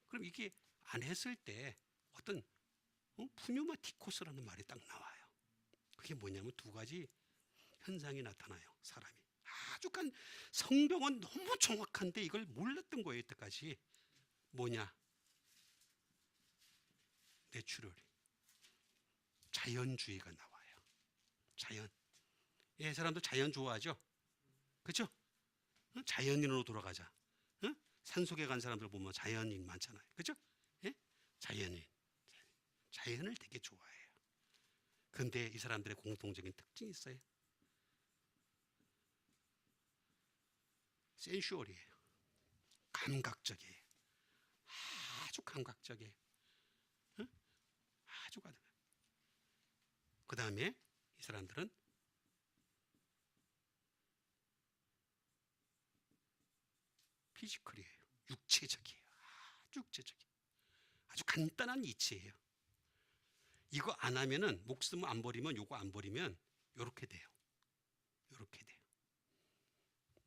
그럼 이게 안 했을 때 어떤 푸뉴마티코스라는 말이 딱 나와요. 그게 뭐냐면 두 가지 현상이 나타나요. 사람이 아주 성경은 너무 정확한데 이걸 몰랐던 거예요. 이때까지. 뭐냐? 내추럴이, 자연주의가 나와요. 자연. 예, 사람도 자연 좋아하죠. 그렇죠? 자연인으로 돌아가자. 산속에 간 사람들 보면 자연인 많잖아요. 그렇죠? 예? 자연인. 자연을 되게 좋아해요. 근데 이 사람들의 공통적인 특징이 있어요. 센슈얼이에요. 감각적이에요. 아주 감각적이에요. 아주 감각. 그 다음에 이 사람들은 피지컬이에요. 육체적이에요. 아주 육체적이에요. 아주 간단한 이치예요. 이거 안 하면은 목숨 안 버리면 요거 안 버리면 요렇게 돼요. 요렇게 돼요.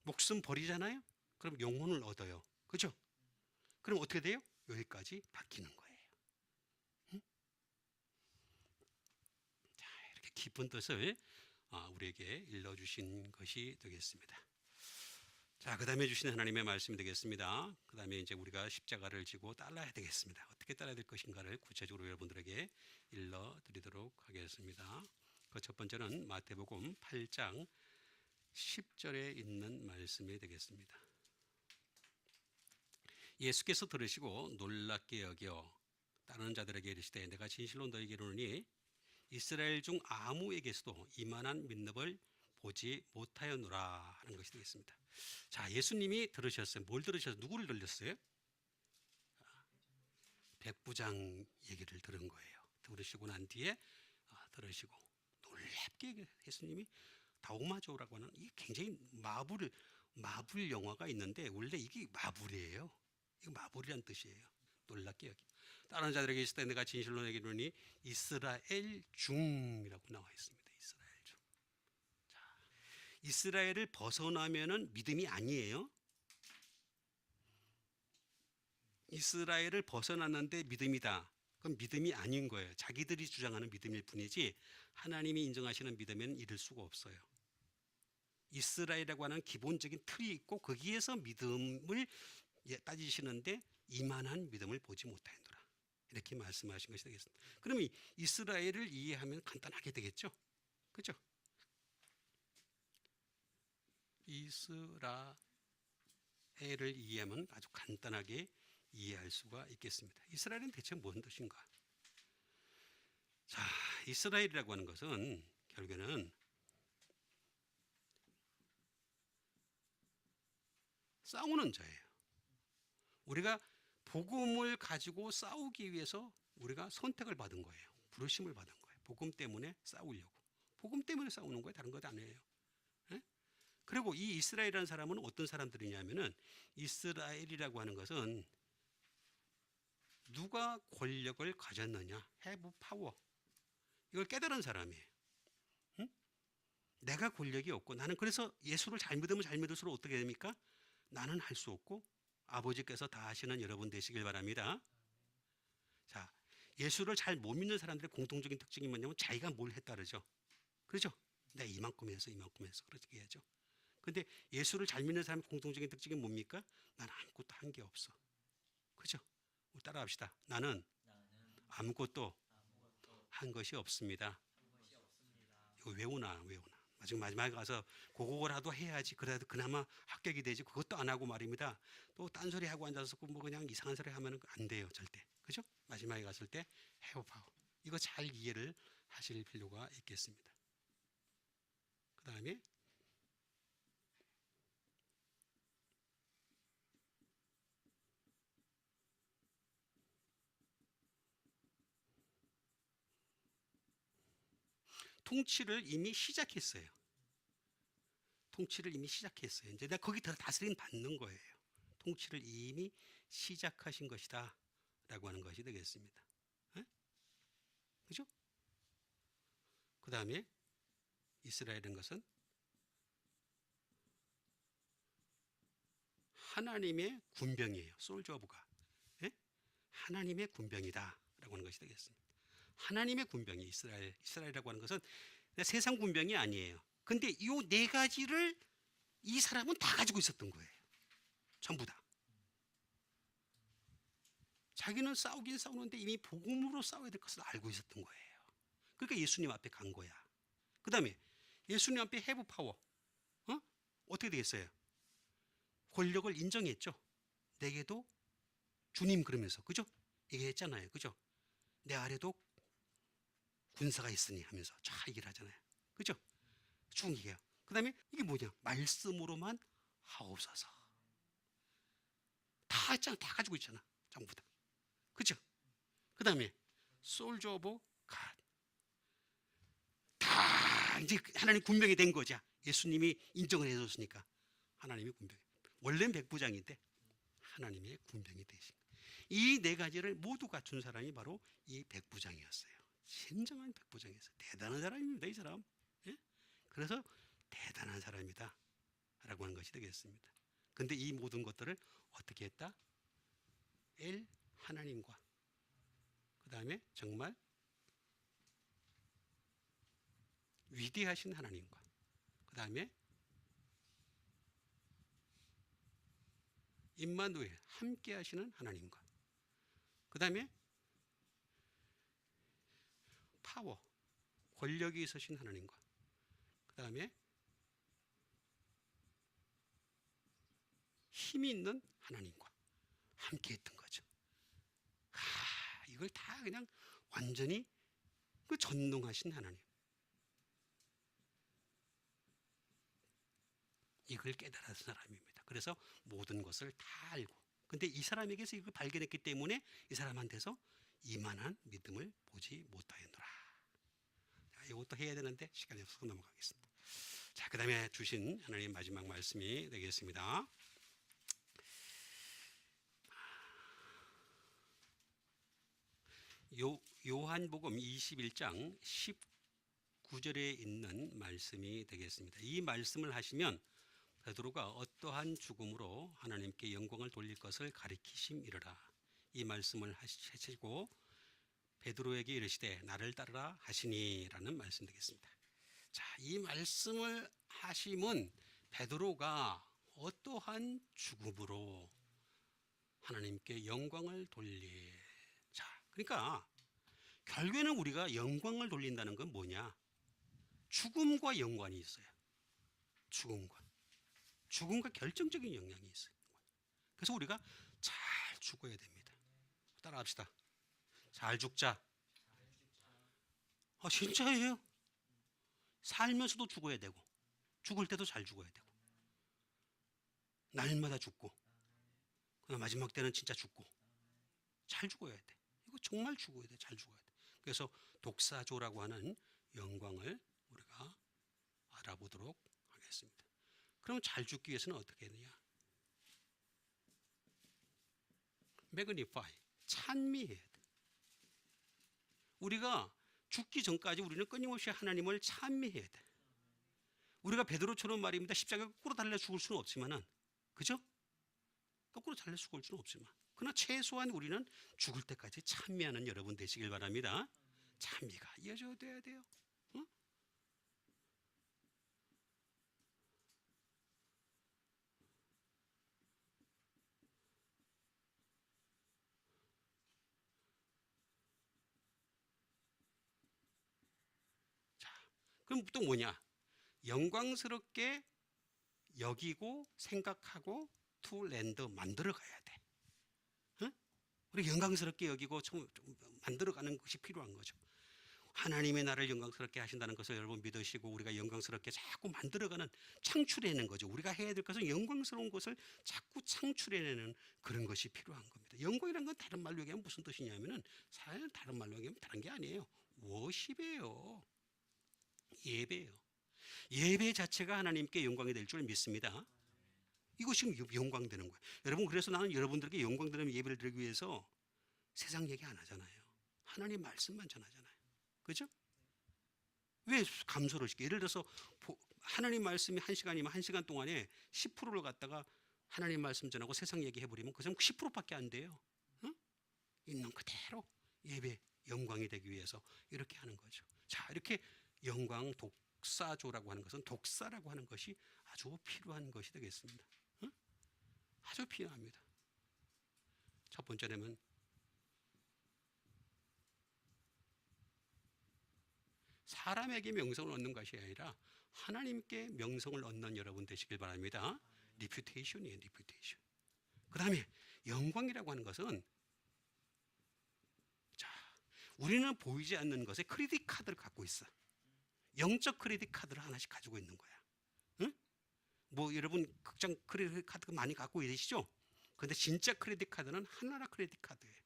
목숨 버리잖아요. 그럼 영혼을 얻어요. 그죠? 그럼 어떻게 돼요? 여기까지 바뀌는 거예요. 응? 자, 이렇게 깊은 뜻을 우리에게 일러주신 것이 되겠습니다. 자, 그 다음에 주신 하나님의 말씀이 되겠습니다. 그 다음에 이제 우리가 십자가를 지고 따라야 되겠습니다. 어떻게 따라야 될 것인가를 구체적으로 여러분들에게 일러드리도록 하겠습니다. 그 첫 번째는 마태복음 8장 10절에 있는 말씀이 되겠습니다. 예수께서 들으시고 놀랍게 여겨 따르는 자들에게 이르시되 내가 진실로 너희에게 이르노니 이스라엘 중 아무에게서도 이만한 믿음을 보지 못하였노라 하는 것이 되겠습니다. 자, 예수님이 들으셨어요. 뭘 들으셨어요? 누구를 들렸어요? 백부장 얘기를 들은 거예요. 들으시고 난 뒤에 들으시고 놀랍게 예수님이 다오마조라고 하는 이게 굉장히 마블 영화가 있는데 원래 이게 마블이에요. 이거 마블이란 뜻이에요. 놀랍게 여기. 다른 자들에게 있을 때 내가 진실로 내게 이르노니 이스라엘 중이라고 나와 있습니다. 이스라엘 중. 자, 이스라엘을 벗어나면은 믿음이 아니에요. 이스라엘을 벗어났는데 믿음이다. 그건 믿음이 아닌 거예요. 자기들이 주장하는 믿음일 뿐이지 하나님이 인정하시는 믿음에는 이를 수가 없어요. 이스라엘이라고 하는 기본적인 틀이 있고 거기에서 믿음을 따지시는데 이만한 믿음을 보지 못하였노라. 이렇게 말씀하신 것이 되겠습니다. 그러면 이스라엘을 이해하면 간단하게 되겠죠? 그죠? 이스라엘을 이해하면 아주 간단하게 이해할 수가 있겠습니다. 이스라엘은 대체 무슨 뜻인가? 자, 이스라엘이라고 하는 것은 결국에는 싸우는 자예요. 우리가 복음을 가지고 싸우기 위해서 우리가 선택을 받은 거예요. 부르심을 받은 거예요. 복음 때문에 싸우려고. 복음 때문에 싸우는 거예요. 다른 것 아니에요. 예? 그리고 이 이스라엘이라는 사람은 어떤 사람들이냐면은 이스라엘이라고 하는 것은 누가 권력을 가졌느냐, have power. 이걸 깨달은 사람이에요. 응? 내가 권력이 없고 나는 그래서 예수를 잘 믿으면 잘 믿을수록 어떻게 됩니까? 나는 할 수 없고 아버지께서 다 하시는 여러분 되시길 바랍니다. 자, 예수를 잘 못 믿는 사람들의 공통적인 특징이 뭐냐면 자기가 뭘 했다 그러죠. 그렇죠? 내가 이만큼 해서 그렇게 해야죠. 근데 예수를 잘 믿는 사람의 공통적인 특징이 뭡니까? 나는 아무것도 한 게 없어. 그죠? 따라합시다. 나는 아무것도 한 것이 없습니다. 이거 외우나. 마지막에 가서 그거라도 해야지. 그래도 그나마 합격이 되지. 그것도 안 하고 말입니다. 또 딴소리 하고 앉아서 뭐 그냥 이상한 소리 하면 안 돼요. 절대. 그죠? 마지막에 갔을 때 해오파워. 이거 잘 이해를 하실 필요가 있겠습니다. 그 다음에 통치를 이미 시작했어요. 이제 내가 거기 다스림 받는 거예요. 통치를 이미 시작하신 것이다. 라고 하는 것이 되겠습니다. 그죠? 그 다음에 이스라엘인 것은 하나님의 군병이에요. 솔저 오브 갓. 하나님의 군병이다. 라고 하는 것이 되겠습니다. 하나님의 군병이 이스라엘이라고 하는 것은 세상 군병이 아니에요. 근데 이 네 가지를 이 사람은 다 가지고 있었던 거예요. 전부 다. 자기는 싸우긴 싸우는데 이미 복음으로 싸워야 될 것을 알고 있었던 거예요. 그러니까 예수님 앞에 간 거야. 그 다음에 예수님 앞에 have power. 어떻게 되겠어요? 권력을 인정했죠. 내게도 주님 그러면서, 그죠? 얘기했잖아요, 그죠? 내 아래도 군사가 있으니 하면서 쫙 얘기를 하잖아요, 그죠? 쭉 얘기해요. 그 다음에 이게 뭐냐? 말씀으로만 하옵소서. 다 했잖아, 다 가지고 있잖아, 전부 다, 그죠? 그 다음에 솔저 오브 갓. 다 이제 하나님 군병이 된 거죠. 예수님이 인정을 해줬으니까 하나님이 군병. 원래는 백부장인데 하나님의 군병이 되신 거예요. 이 네 가지를 모두 갖춘 사람이 바로 이 백부장이었어요. 진정한 백부장이었어요. 대단한 사람입니다, 이 사람. 예? 그래서 대단한 사람이다 라고 하는 것이 되겠습니다. 근데 이 모든 것들을 어떻게 했다? 하나님과, 그 다음에 정말 위대하신 하나님과, 그 다음에 임마누엘 함께 하시는 하나님과, 그 다음에 파워 권력이 있으신 하나님과, 그 다음에 힘이 있는 하나님과 함께 했던 거죠. 이걸 다 그냥 완전히 그 전능하신 하나님, 이걸 깨달은 사람입니다. 그래서 모든 것을 다 알고, 근데 이 사람에게서 이걸 발견했기 때문에 이 사람한테서 이만한 믿음을 보지 못하였노라. 이것도 해야 되는데 시간이 없어서 넘어가겠습니다. 자, 그 다음에 주신 하나님 마지막 말씀이 되겠습니다. 요한복음 21장 19절에 있는 말씀이 되겠습니다. 이 말씀을 하시면 베드로가 어떠한 죽음으로 하나님께 영광을 돌릴 것을 가리키심이러라. 이 말씀을 하시고 베드로에게 이르시되 나를 따르라 하시니라는 말씀 되겠습니다. 자, 이 말씀을 하심은 베드로가 어떠한 죽음으로 하나님께 영광을 돌리. 자, 그러니까 결국에는 우리가 영광을 돌린다는 건 뭐냐? 죽음과 연관이 있어요. 죽음과 결정적인 영향이 있어요. 그래서 우리가 잘 죽어야 됩니다. 따라합시다. 잘 죽자. 진짜예요. 살면서도 죽어야 되고 죽을 때도 잘 죽어야 되고 날마다 죽고 그다음 마지막 때는 진짜 죽고 잘 죽어야 돼. 이거 정말 죽어야 돼. 잘 죽어야 돼. 그래서 독사조라고 하는 영광을 우리가 알아보도록 하겠습니다. 그럼 잘 죽기 위해서는 어떻게 해야 되냐? 매그니파이, 찬미해야 돼. 우리가 죽기 전까지 우리는 끊임없이 하나님을 찬미해야 돼. 우리가 베드로처럼 말입니다. 십자가에 거꾸로 달려 죽을 수는 없지만은, 그죠? 거꾸로 달려 죽을 수는 없지만, 그러나 최소한 우리는 죽을 때까지 찬미하는 여러분 되시길 바랍니다. 찬미가 이어져야 돼요. 응? 자, 그럼 또 뭐냐? 영광스럽게 여기고 생각하고 투 랜드 만들어 가야 돼. 응? 우리 영광스럽게 여기고 좀 만들어가는 것이 필요한 거죠. 하나님의 나를 영광스럽게 하신다는 것을 여러분 믿으시고 우리가 영광스럽게 자꾸 만들어가는, 창출해내는 거죠. 우리가 해야 될 것은 영광스러운 것을 자꾸 창출해내는 그런 것이 필요한 겁니다. 영광이란 건 다른 말로 얘기하면 무슨 뜻이냐면은, 사실 다른 말로 얘기하면 다른 게 아니에요. 워십이에요. 예배예요. 예배 자체가 하나님께 영광이 될 줄 믿습니다. 이것이 영광되는 거예요. 여러분, 그래서 나는 여러분들에게 영광되는 예배를 드리기 위해서 세상 얘기 안 하잖아요. 하나님 말씀만 전하잖아요. 그죠? 왜 감소를 시켜? 예를 들어서 하나님 말씀이 1시간이면 1시간 동안에 10%를 갖다가 하나님 말씀 전하고 세상 얘기해버리면 그 사람 10%밖에 안 돼요. 응? 있는 그대로 예배 영광이 되기 위해서 이렇게 하는 거죠. 자, 이렇게 영광 독사조라고 하는 것은, 독사라고 하는 것이 아주 필요한 것이 되겠습니다. 응? 아주 필요합니다. 첫 번째는 사람에게 명성을 얻는 것이 아니라 하나님께 명성을 얻는 여러분 되시길 바랍니다. 리퓨테이션이에요, 리퓨테이션. 그 다음에 영광이라고 하는 것은, 자, 우리는 보이지 않는 것에 크레딧 카드를 갖고 있어. 영적 크레딧 카드를 하나씩 가지고 있는 거야. 응? 뭐 여러분 극장 크레딧 카드 많이 갖고 계시죠? 근데 진짜 크레딧 카드는 하나라 크레딧 카드예요.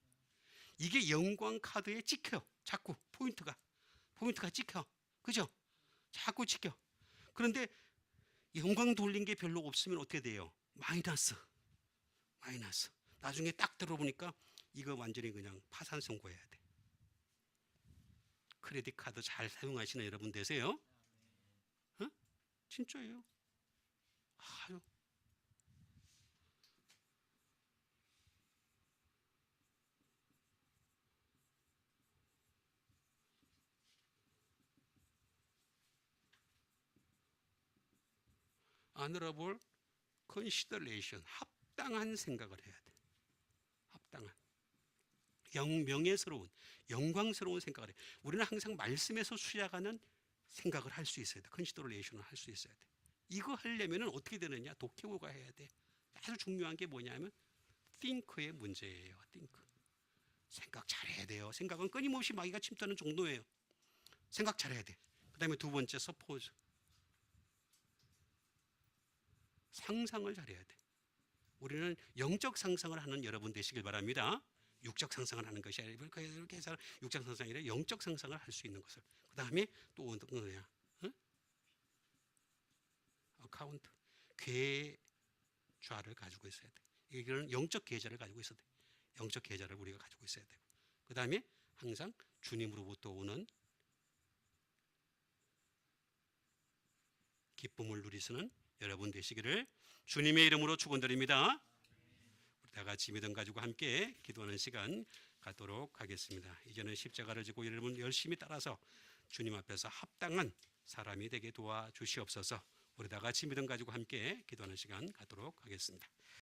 이게 영광 카드에 찍혀. 자꾸 포인트가 찍혀. 그죠? 자꾸 찍혀. 그런데 영광 돌린 게 별로 없으면 어떻게 돼요? 마이너스. 나중에 딱 들어보니까 이거 완전히 그냥 파산 선고해야 돼. 크레딧 카드 잘 사용하시는 여러분 되세요. 어? 진짜예요. 아유. honorable consideration, 합당한 생각을 해야 돼. 합당한. 명예스러운, 영광스러운 생각을 해. 우리는 항상 말씀에서 수작하는 생각을 할 수 있어야 돼. 컨시더레이션을 할 수 있어야 돼. 이거 하려면 어떻게 되느냐? 독해고가 해야 돼. 아주 중요한 게 뭐냐면 think의 문제예요. think. 생각 잘해야 돼요. 생각은 끊임없이 마귀가 침투하는 정도예요. 생각 잘해야 돼. 그 다음에 두 번째 suppose. 상상을 잘해야 돼. 우리는 영적 상상을 하는 여러분 되시길 바랍니다. 육적 상상을 하는 것이 아니라 이렇게 해서 육적 상상이 아니라 영적 상상을 할 수 있는 것을. 그 다음에 또 어떤 거냐? 어카운트, 계좌를 가지고 있어야 돼. 이거는 영적 계좌를 가지고 있어야 돼. 영적 계좌를 우리가 가지고 있어야 되고. 그 다음에 항상 주님으로부터 오는 기쁨을 누리시는 여러분 되시기를 주님의 이름으로 축원드립니다. 우리 다 같이 믿음 가지고 함께 기도하는 시간 갖도록 하겠습니다. 이제는 십자가를 지고 여러분 열심히 따라서 주님 앞에서 합당한 사람이 되게 도와주시옵소서. 우리 다 같이 믿음 가지고 함께 기도하는 시간 갖도록 하겠습니다.